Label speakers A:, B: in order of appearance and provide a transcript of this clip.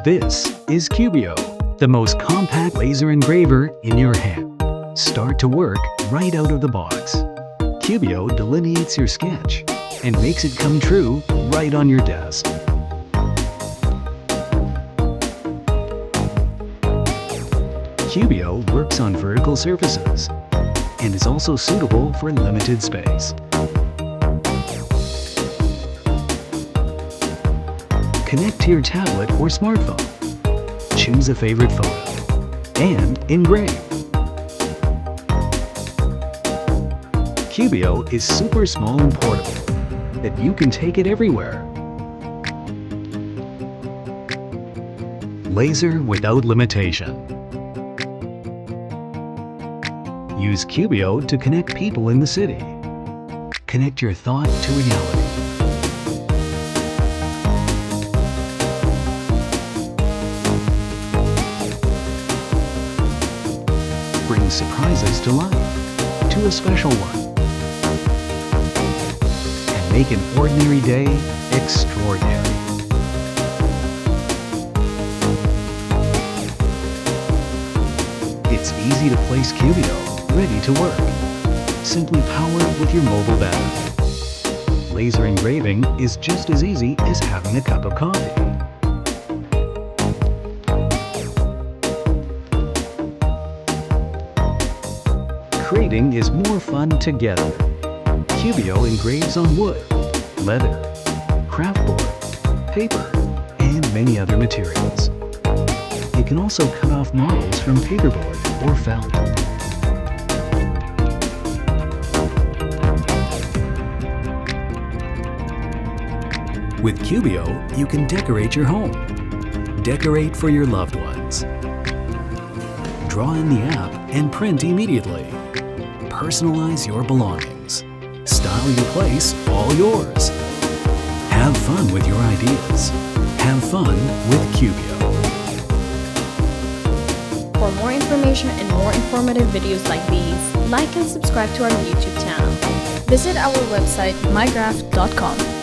A: This is Cubiio, the most compact laser engraver in your hand. Start to work right out of the box. Cubiio delineates your sketch and makes it come true right on your desk. Cubiio works on vertical surfaces and is also suitable for limited space. Connect to your tablet or smartphone. Choose a favorite photo and engrave. Cubiio is super small and portable that you can take it everywhere. Laser without limitation. Use Cubiio to connect people in the city. Connect your thought to reality. Bring surprises to life, to a special one. And make an ordinary day extraordinary. It's easy to place Cubiio ready to work. Simply power it with your mobile battery. Laser engraving is just as easy as having a cup of coffee. Creating is more fun together. Cubiio engraves on wood, leather, craftboard, paper, and many other materials. It can also cut off models from paperboard or felt. With Cubiio, you can decorate your home. Decorate for your loved ones. Draw in the app and print immediately. Personalize your belongings. Style your place all yours. Have fun with your ideas. Have fun with Cubiio.
B: For more information and more informative videos like these, like and subscribe to our YouTube channel. Visit our website mygraph.com.